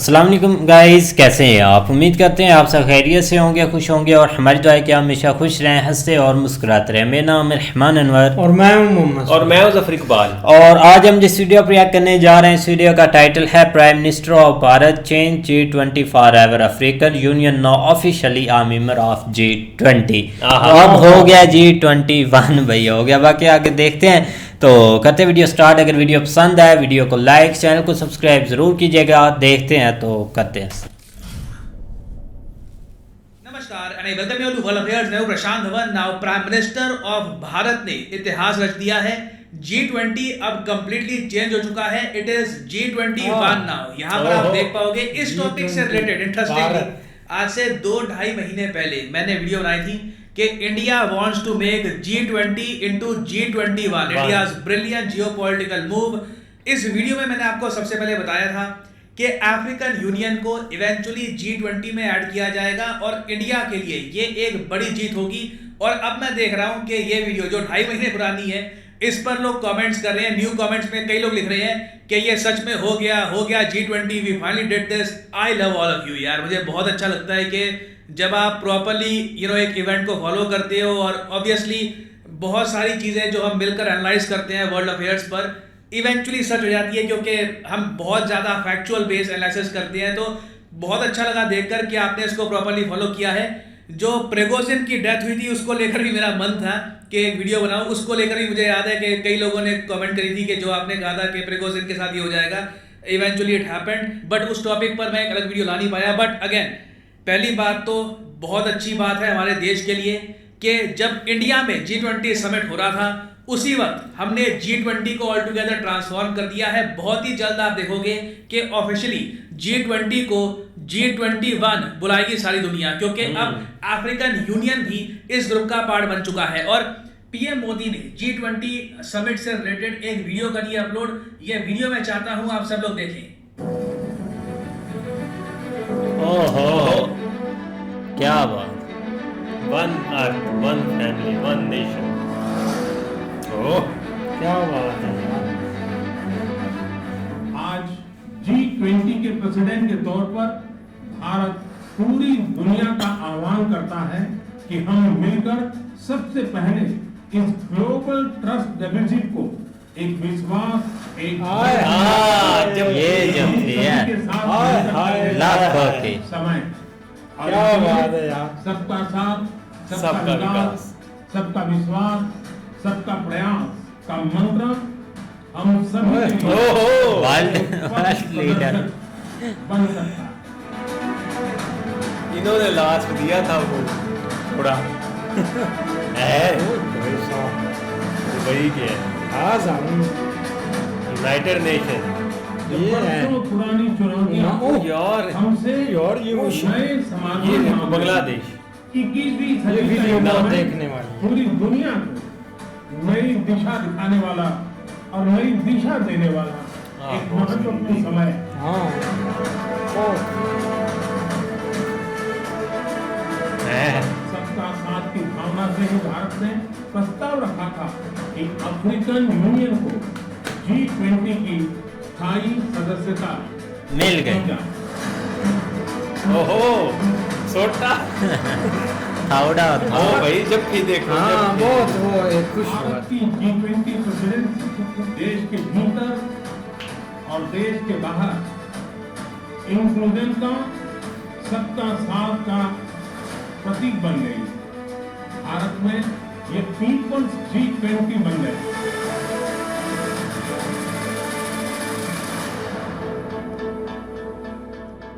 अस्सलाम वालेकुम गाइस, कैसे हैं आप। उम्मीद करते हैं आप सब खैरियत से होंगे, खुश होंगे और हमारी दुआ है कि आप हमेशा खुश रहें, हंसते और मुस्कुराते रहें। मेरा नाम है रहमान अनवर और मैं हूं मोहम्मद और मैं हूं ज़फर इकबाल। और आज हम जिस वीडियो पर रिएक्ट करने जा रहे हैं, इस वीडियो का टाइटल है prime minister of Bharat change G20 forever African Union now officially a member of G20। अब हो गया G21 भाई, हो गया। बाकी आगे देखते हैं, तो करते वीडियो स्टार्ट। अगर वीडियो पसंद आए वीडियो को लाइक, चैनल को सब्सक्राइब जरूर कीजिएगा। देखते हैं तो करते हैं। नमस्कार and I welcome you to world affairs. मैं हूं Prashant Dhawan. Now prime minister of Bharat ने इतिहास रच दिया है। G20 अब कंप्लीटली चेंज हो चुका है। It is G21 now. यहां पर आप देख पाओगे इस टॉपिक से रिलेटेड इंटरेस्टिंगली आज से 2-2.5 महीने पहले मैंने वीडियो बनाई थी कि India wants to make G20 into G21, India's brilliant geopolitical move. इस वीडियो में मैंने आपको सबसे पहले बताया था कि अफ्रीकन यूनियन को इवेंचुअली G20 में ऐड किया जाएगा और इंडिया के लिए ये एक बड़ी जीत होगी। और अब मैं देख रहा हूं कि ये वीडियो जो 2.5 महीने पुरानी है, इस पर लोग कमेंट्स कर रहे हैं। न्यू कमेंट्स में कई लोग लिख रहे हैं कि ये सच में हो गया G20, we finally did this. I love all of you यार। मुझे बहुत अच्छा लगता है कि जब आप प्रॉपर्ली एक इवेंट को फॉलो करते हो और ऑब्वियसली बहुत सारी चीज़ें जो हम मिलकर एनालाइज करते हैं वर्ल्ड अफेयर्स पर इवेंचुअली सच हो जाती है, क्योंकि हम बहुत ज़्यादा फैक्चुअल बेस एनालिसिस करते हैं। तो बहुत अच्छा लगा देखकर कि आपने इसको प्रॉपर्ली फॉलो किया है। जो प्रिगोजिन की डेथ हुई थी उसको लेकर भी मेरा मन था कि एक वीडियो बनाऊं। उसको लेकर भी मुझे याद है कि कई लोगों ने कमेंट करी थी कि जो आपने कहा था कि प्रिगोजिन के साथ ये हो जाएगा, इवेंचुअली इट हैपेंड। बट उस टॉपिक पर मैं एक अलग वीडियो ला नहीं पाया। बट अगेन पहली बात तो बहुत अच्छी बात है हमारे देश के लिए कि जब इंडिया में G20 समिट हो रहा था उसी वक्त हमने G20 को ऑल टुगेदर ट्रांसफॉर्म कर दिया है। बहुत ही जल्द आप देखोगे कि ऑफिशियली G20 को G21 बुलाएगी सारी दुनिया, क्योंकि अब अफ्रीकन यूनियन भी इस ग्रुप का पार्ट बन चुका है। और पीएम मोदी ने G20 समिट से रिलेटेड एक वीडियो करी अपलोड। ये वीडियो मैं चाहता हूं आप सब लोग देखें। ओहो, क्या बात। One earth, one family, one nation. ओह, क्या बात है यार। आज G20 के प्रेसिडेंट के तौर पर भारत पूरी दुनिया का आह्वान करता है कि हम मिलकर सबसे पहले इस ग्लोबल ट्रस्ट डेफिसिट को एक विश्वास, एक समय और क्या बात है यार। सबका साथ, सबका विकास, सबका विश्वास, सबका प्रयास का मंत्र हम सभी के लिए वर्ल्ड लीडर बन सकता है। इन्होंने लास्ट दिया था वो थोड़ा है वही के यूनाइटेड नेशन। बरसों पुरानी चुनौतियां यार हमसे यार ये वो नए समाज ये देखो बांग्लादेश 21वीं ये सदी वीडियो का बहुत इनाम देखने वाली है। पूरी दुनिया को नई दिशा दिखाने वाला और नई दिशा देने वाला एक महत्वपूर्ण समय है। हाँ सबका साथ की भावना से ही भारत ने प्रस्ताव रखा था कि अफ्रीकन यूनियन को G20 की स्थायी सदस्यता मिल गई। ओहो सोटा थाउडा ओ भाई जब भी देखो हाँ जब भी। बहुत वो एक खुश हुआ। भारत की G20 प्रेसिडेंसी देश के भीतर और देश के बाहर इंक्लूजन का, सबका साथ का प्रतीक बन गई। भारत में ये पीपल्स G20 बन गए।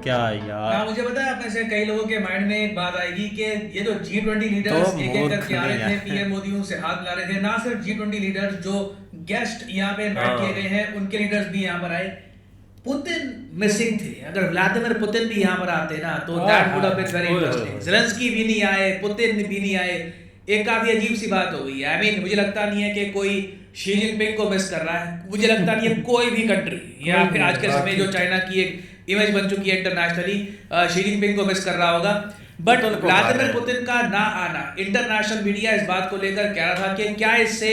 क्या यार। मुझे पता है आप में से कई लोगों के माइंड में एक बात आएगी कि ये जो G20 लीडर्स तो एक एक करके आ मूर्ख रहे थे, नहीं पीएम मोदी उनसे हाथ मिला रहे थे। ना सिर्फ G20 लीडर्स जो गेस्ट यहाँ पे इनवाइट किए गए हैं उनके लीडर्स भी यहाँ पर आए। पुतिन मिसिंग थे। अगर व्लादिमीर पुतिन भी यहाँ पर आते ना तो that would have been very interesting. Zelensky भी नहीं आए, पुतिन भी नहीं आए। एक काफी अजीब सी बात हो गई। आई मीन मुझे लगता नहीं है कि कोई शी जिनपिंग को मिस कर रहा है। मुझे लगता नहीं है कोई भी कंट्री या फिर आज के समय जो चाइना की एक इमेज बन चुकी है इंटरनेशनली, शी जिनपिंग को मिस कर रहा होगा। बट व्लादिमीर पुतिन का ना आना, इंटरनेशनल मीडिया इस बात को लेकर कह रहा था कि क्या इससे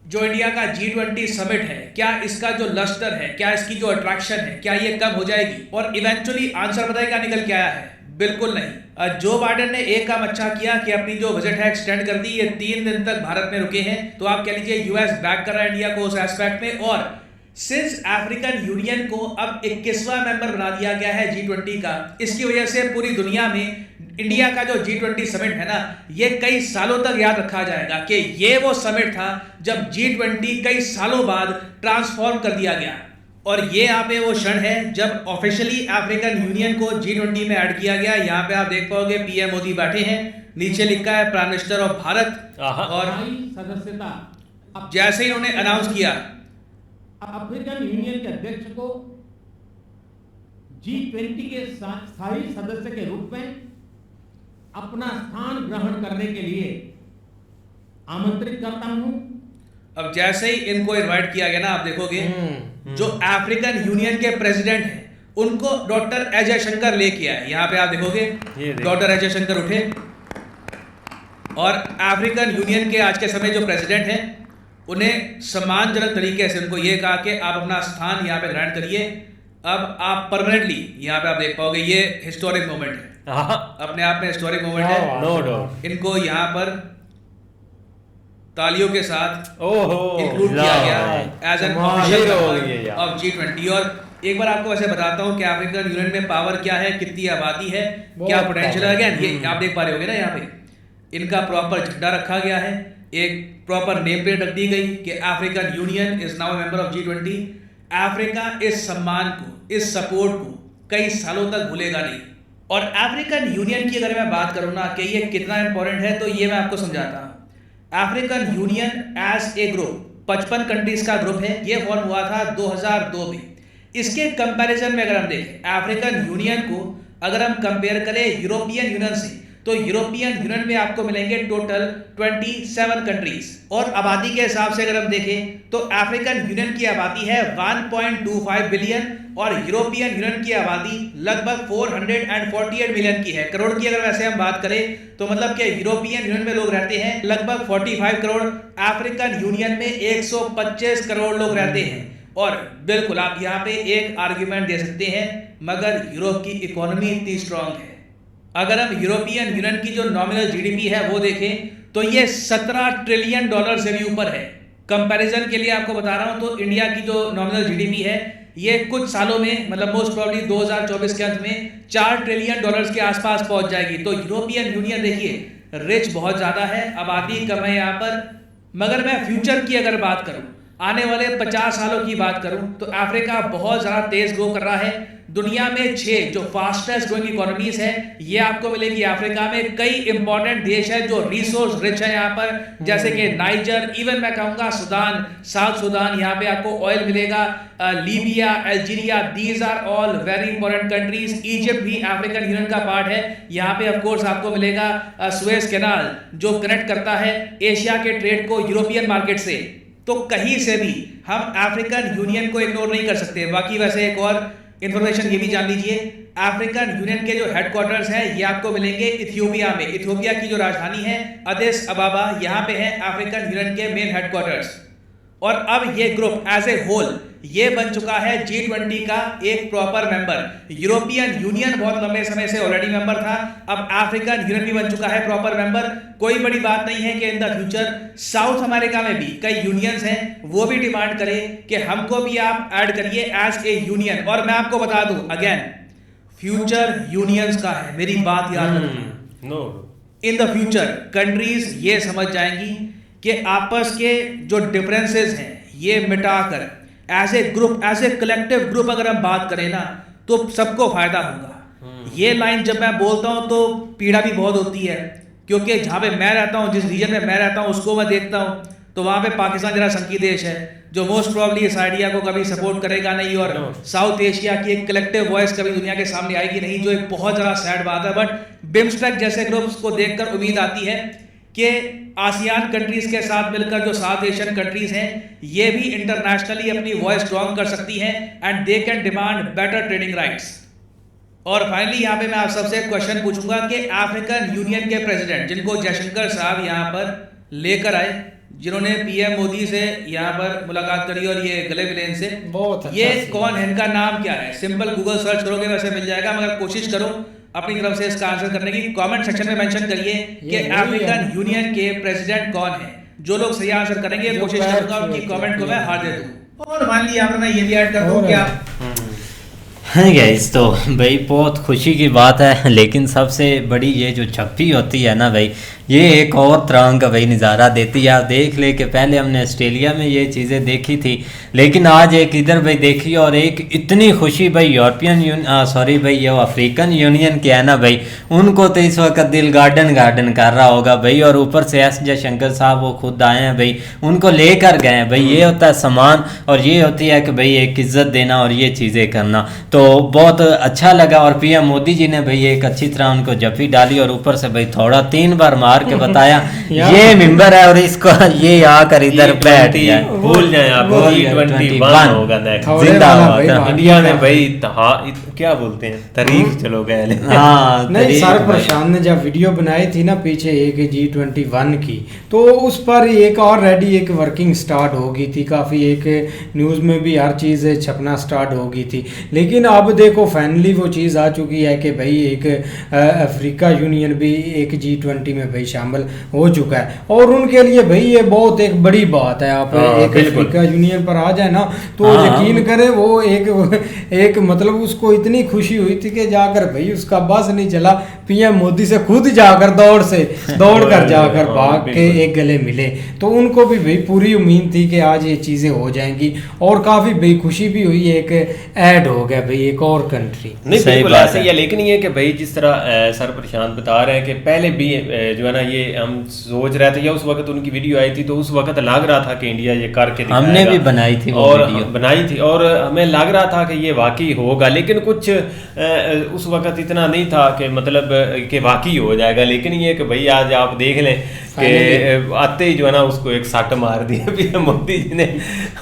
जो इंडिया का G20 समिट है, क्या इसका जो लस्टर है, क्या इसकी जो अट्रैक्शन है, क्या ये कम हो जाएगी? और इवेंचुअली आंसर बताइए क्या निकल के आया है? बिल्कुल नहीं। जो बाइडेन ने एक काम अच्छा किया कि अपनी जो विजिट है एक्सटेंड कर दी। ये 3 दिन तक भारत में रुके हैं, तो आप कह लीजिए यूएस बैक कर रहा है इंडिया को उस एस्पेक्ट में। और सिंस अफ्रीकन यूनियन को अब 21वां मेंबर बना दिया गया है G20 का, इसकी वजह से पूरी दुनिया में इंडिया का जो G20 समिट है ना, ये कई सालों तक याद रखा जाएगा कि ये वो समिट था जब G20 कई सालों बाद ट्रांसफॉर्म कर दिया गया। और ये यहाँ पे वो क्षण है जब ऑफिशियली अफ्रीकन यूनियन को G20 में ऐड किया गया। यहाँ पे आप देख पाओगे पीएम मोदी बैठे हैं, नीचे लिखा है प्राइम मिनिस्टर ऑफ भारत। और सदस्यता जैसे ही उन्होंने अनाउंस किया, अफ्रीकन यूनियन के अध्यक्ष को G20 के स्थायी सदस्य के रूप में अपना स्थान ग्रहण करने के लिए आमंत्रित करता हूं। अब जैसे ही इनको इनवाइट किया गया ना, आप देखोगे जो अफ्रीकन यूनियन के प्रेसिडेंट हैं उनको डॉक्टर एस जयशंकर लेके आए। यहाँ पे आप देखोगे डॉक्टर एस जयशंकर उठे और अफ्रीकन यूनियन के आज के समय जो प्रेसिडेंट हैं उन्हें सम्मानजनक तरीके से उनको ये कहा कि आप अपना स्थान यहाँ पे ग्रहण करिए। अब आप परमानेंटली यहाँ पे आप देख पाओगे, ये हिस्टोरिक मोमेंट है, अपने आप में हिस्टोरिक मोमेंट है। नो डाउट इनको यहाँ पर तालियों के साथ इंक्लूड किया गया as an official of G20। और एक बार आपको वैसे बताता हूँ कि अफ्रीकन यूनियन में पावर क्या है, कितनी आबादी है, क्या पोटेंशियल है। अगेन ये आप देख पा रहे होगे ना, यहाँ पे इनका प्रॉपर झंडा रखा गया है, एक प्रॉपर नेम प्लेट रख दी गई कि African union is now member of G20। Africa इस सम्मान को, इस सपोर्ट को कई सालों तक भूलेगा नहीं। और अफ्रीकन यूनियन की अगर मैं बात करूँ ना कि ये कितना इंपॉर्टेंट है, तो ये मैं आपको समझाता हूँ। African Union as a group 55 countries का ग्रुप है, ये फॉर्म हुआ था 2002 में। इसके कंपैरिजन में अगर हम देखें अफ्रीकन यूनियन को, अगर हम कंपेयर करें यूरोपियन यूनियन से, तो यूरोपियन यूनियन में आपको मिलेंगे टोटल 27 कंट्रीज। और आबादी के हिसाब से अगर हम देखें तो अफ्रीकन यूनियन की आबादी है 1.25 बिलियन और यूरोपियन यूनियन की आबादी लगभग 448 मिलियन की है। करोड़ की अगर वैसे हम बात करें तो मतलब कि यूरोपियन यूनियन में लोग रहते हैं लगभग 45 करोड़, अफ्रीकन यूनियन में 125 करोड़ लोग रहते हैं। और बिल्कुल आप यहाँ पे एक आर्ग्यूमेंट दे सकते हैं, मगर यूरोप की इकोनॉमी इतनी स्ट्रांग है। अगर हम यूरोपियन यूनियन की जो नॉमिनल जीडीपी है वो देखें तो ये 17 ट्रिलियन डॉलर से भी ऊपर है। कंपैरिजन के लिए आपको बता रहा हूं तो इंडिया की जो नॉमिनल जीडीपी है ये कुछ सालों में, मतलब मोस्ट प्रोबेबली 2024 के अंत में 4 ट्रिलियन डॉलर्स के आसपास पहुंच जाएगी। तो यूरोपियन यूनियन देखिए रिच बहुत ज्यादा है, आबादी कम है यहाँ पर। मगर मैं फ्यूचर की अगर बात करूं, आने वाले 50 सालों की बात करूं, तो अफ्रीका बहुत ज़्यादा तेज ग्रो कर रहा है। दुनिया में 6 जो फास्टेस्ट ग्रोइंग इकोनॉमीज है ये आपको मिलेगी अफ्रीका में। कई इंपॉर्टेंट देश है जो रिसोर्स रिच है यहाँ पर, जैसे कि नाइजर, इवन मैं कहूँगा सुदान, साउथ सुदान, यहाँ पे आपको ऑयल मिलेगा, Libya, Algeria, these are all very important countries. Egypt भी अफ्रीकन यूनियन का पार्ट है। यहाँ पे ऑफ कोर्स आपको मिलेगा सुएज कैनाल जो कनेक्ट करता है एशिया के ट्रेड को यूरोपियन मार्केट से। तो कहीं से भी हम अफ्रीकन यूनियन को इग्नोर नहीं कर सकते। बाकी वैसे एक और इंफॉर्मेशन ये भी जान लीजिए, अफ्रीकन यूनियन के जो हेडक्वार्टर्स हैं ये आपको मिलेंगे इथियोपिया में। इथियोपिया की जो राजधानी है अदिस अबाबा, यहाँ पे है अफ्रीकन यूनियन के मेन हेडक्वार्टर्स। और अब ये ग्रुप एज ए होल ये बन चुका है G20 का एक प्रॉपर मेंबर। यूरोपियन यूनियन बहुत लंबे समय से ऑलरेडी मेंबर था, अब अफ्रीकन यूनियन भी बन चुका है प्रॉपर मेंबर। कोई बड़ी बात नहीं है कि in the future south America में भी कई यूनियंस हैं, वो भी डिमांड करें कि हमको भी आप ऐड करिए एज ए यूनियन। और मैं आपको बता दूं अगेन, फ्यूचर यूनियंस का है, मेरी बात याद रखिए। इन द फ्यूचर कंट्रीज ये समझ जाएंगी कि आपस के जो डिफरेंसेस हैं ये मिटाकर as a group, as a collective group अगर हम बात करें ना तो सबको फायदा होगा। ये लाइन जब मैं बोलता हूं तो पीड़ा भी बहुत होती है, क्योंकि जहां पे मैं रहता हूं, जिस रीजन में मैं रहता हूं उसको मैं देखता हूं तो वहां पे पाकिस्तान जरा संकी देश है जो मोस्ट प्रोबेबली इस आइडिया को कभी सपोर्ट करेगा नहीं, और साउथ एशिया की एक कलेक्टिव वॉइस कभी दुनिया के सामने आएगी नहीं, जो एक बहुत ज़्यादा सैड बात है। बट बिम्स्टेक जैसे ग्रुप्स को देखकर उम्मीद आती है कि आसियान कंट्रीज के साथ मिलकर जो साउथ एशियन कंट्रीज हैं ये भी इंटरनेशनली अपनी वॉइस स्ट्रॉन्ग कर सकती हैं and they can demand better trading rights. और फाइनली यहाँ पे मैं आप सबसे एक क्वेश्चन पूछूंगा कि अफ्रीकन यूनियन के प्रेसिडेंट जिनको जयशंकर साहब यहाँ पर लेकर आए, जिन्होंने पीएम मोदी से यहाँ पर मुलाकात करी और ये गले मिले इनसे। बहुत अच्छा ये सीन। कौन है, इनका नाम क्या है? सिंपल गूगल सर्च करोगे वैसे मिल जाएगा, मगर कोशिश करो अपनी तरफ से इसका आंसर करने की। कमेंट सेक्शन में मेंशन करिए कि अफ्रीकन यूनियन के प्रेसिडेंट कौन है। जो लोग सही आंसर करेंगे कोशिश करूंगा उनकी कमेंट को मैं हार दे दूं। और मान लिया आपने, मैं ये भी ऐड कर दूं कि आप हाँ गाइस, तो भाई बहुत खुशी की बात है, लेकिन सबसे बड़ी ये जो छप्पी होती है ना भाई, ये एक और तरह का भाई नज़ारा देती है। आप देख ले कि पहले हमने ऑस्ट्रेलिया में ये चीज़ें देखी थी, लेकिन आज एक इधर भाई देखी, और एक इतनी खुशी भाई सॉरी भाई ये अफ्रीकन यूनियन के है ना भाई, उनको तो इस वक्त दिल गार्डन गार्डन कर रहा होगा भाई। और ऊपर से एस जयशंकर साहब वो खुद आए हैं भाई, उनको लेकर गए हैं भाई। ये होता है सम्मान, और ये होती है कि भाई एक इज्जत देना और ये चीज़ें करना, तो बहुत अच्छा लगा। और पीएम मोदी जी ने भाई एक अच्छी तरह उनको जफ्फी डाली, और ऊपर से भाई थोड़ा 3 बार मार के बताया ये मेंबर है और इसको ये आकर इधर बैठ गया। भूल जाए आप, G21 होगा नेक्स्ट। थोड़े जिंदा वाला हुआ भाई था। बाकी इंडिया ने का। भाई क्या बोलते हैं, तारीख चलो गए। हाँ नहीं, तरीक सर भाई। प्रशांत ने जब वीडियो बनाई थी ना पीछे एक G21 की, तो उस पर एक और रेडी एक वर्किंग स्टार्ट हो गई थी, काफ़ी एक न्यूज़ में भी हर चीज़ छपना स्टार्ट हो गई थी। लेकिन अब देखो फाइनली वो चीज़ आ चुकी है कि भाई एक अफ्रीका यूनियन भी एक G20 में भाई शामिल हो चुका है, और उनके लिए भाई ये बहुत एक बड़ी बात है। आप एक अफ्रीका यूनियन पर आ जाए ना तो यकीन करें वो एक मतलब उसको इतनी खुशी हुई थी कि जाकर भाई उसका बस नहीं चला, पीएम मोदी से खुद जाकर दौड़ कर जाकर भाग के एक गले मिले। तो उनको भी भाई पूरी उम्मीद थी कि आज ये चीज़ें हो जाएंगी, और काफ़ी भाई खुशी भी हुई, एक ऐड हो गया भाई एक और कंट्री। नहीं सही बिल्कुल बात ऐसे ही है, लेकिन ये कि भाई जिस तरह सर प्रशांत बता रहे हैं कि पहले भी जो है ना ये हम सोच रहे थे, या उस वक्त उनकी वीडियो आई थी तो उस वक्त लग रहा था कि इंडिया ये करके दिखाएगा। हमने भी बनाई थी वो और वीडियो। बनाई थी, और हमें लग रहा था कि ये वाकई होगा, लेकिन कुछ उस वक्त इतना नहीं था कि मतलब कि वाकई हो जाएगा। लेकिन ये कि भाई आज आप देख लें कि आते ही जो है ना उसको एक सट मार दिया पीएम मोदी जी ने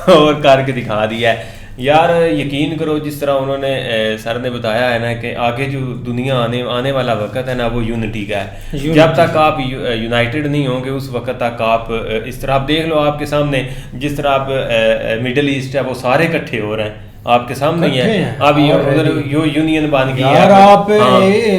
और करके दिखा दिया है। यार यकीन करो जिस तरह उन्होंने सर ने बताया है ना कि आगे जो दुनिया आने वाला वक्त है ना वो यूनिटी का है। जब तक आप यूनाइटेड नहीं होंगे उस वक्त तक आप इस तरह आप देख लो आपके सामने जिस तरह आप मिडिल ईस्ट है वो सारे इकट्ठे हो रहे हैं आपके सामने ही है। अब उधर यो यूनियन बन गई है। यार आप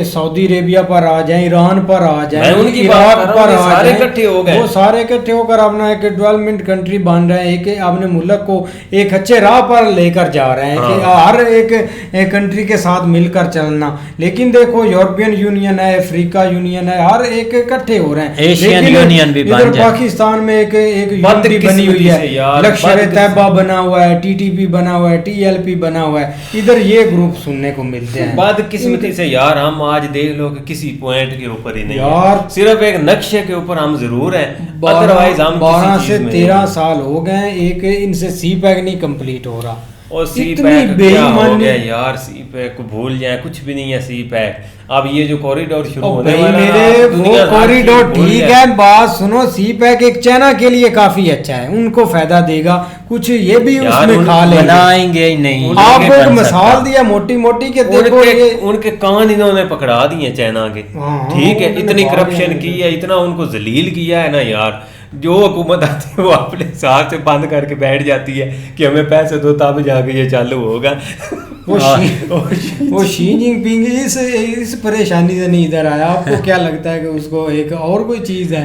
सऊदी अरेबिया पर आ जाएं, ईरान पर आ जाएं, उनकी इराक बात पर आ सारे जाएं, इकट्ठे हो गए, वो सारे इकट्ठे होकर अपना एक डेवलपमेंट कंट्री बन रहे हैं, एक अपने मुल्क को एक अच्छे राह पर लेकर जा रहे हैं कि हर एक कंट्री के साथ मिलकर चलना। लेकिन देखो यूरोपियन यूनियन है, अफ्रीका यूनियन है, हर एक इकट्ठे हो रहे हैं। एशियन यूनियन भी बन जाए। पाकिस्तान में एक यूनिटी बनी हुई है, लश्कर तैयबा बना हुआ है, TTP बना हुआ है, TLP बना हुआ है, इधर ये ग्रुप सुनने को मिलते हैं। बदकिस्मती से यार हम आज देख लो कि किसी पॉइंट के ऊपर ही नहीं यार, है, सिर्फ एक नक्शे के ऊपर हम जरूर हैं, 12 अदरवाइज हम 12 किसी से चीज में 13 साल हो गए, एक इनसे CPEC नहीं कंप्लीट हो रहा। और सी इतनी पैक क्या हो बेईमानी। गया यार, सी पैक को भूल जाए, कुछ भी नहीं है सी पैक। अब ये जो कॉरिडोर शुरू ओ होने भाई वाला मेरे है, वो दुनिया हर कॉरिडोर चीज भूल ठीक जाए। है, बात सुनो, CPEC एक चाइना के लिए काफी अच्छा है, उनको फायदा देगा, कुछ ये भी यार, उसमें उन खा लेंगे। बनाएंगे ही नहीं, आपको नहीं एक बन मिसाल सकता। दिया मोटी मोटी के देखो ये उनके कान इन्होंने पकड़ा दिए चाइना के। हाँ, ठीक है, उन्होंने इतनी मार करप्शन दिया। की है, इतना उनको जलील किया है ना यार। जो हुकूमत आती है वो अपने साथ से बंद करके बैठ जाती है कि हमें पैसे दो तब जाके ये चालू होगा। वो शी जिनपिंग इस परेशानी से नहीं इधर आया। आपको क्या लगता है कि उसको एक और कोई चीज है,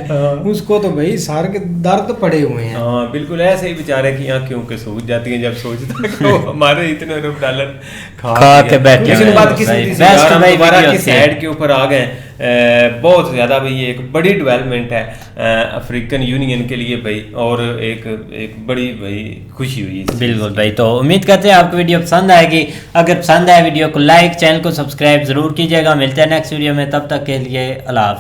उसको तो भाई सार के दर्द पड़े हुए हैं। हाँ बिल्कुल, ऐसे ही बेचारे की आंखें के सूझ जाती हैं जब सोचता है कि वो हमारे इतने अरब डॉलर खा के बैठे लेकिन हुए बात हैं। किसी भाई, से best यार हम भाई दोबारा वीडियो की से। साइड के ऊपर आ गए। बहुत ज़्यादा भाई ये एक बड़ी डेवलपमेंट है अफ्रीकन यूनियन के लिए भाई, और एक बड़ी भाई खुशी हुई इससे। बिल्कुल भाई, तो उम्मीद करते हैं आपको वीडियो पसंद आएगी। अगर पसंद आए वीडियो को लाइक, चैनल को सब्सक्राइब जरूर कीजिएगा। मिलते हैं नेक्स्ट वीडियो में, तब तक के लिए अल्लाह हाफ़िज़।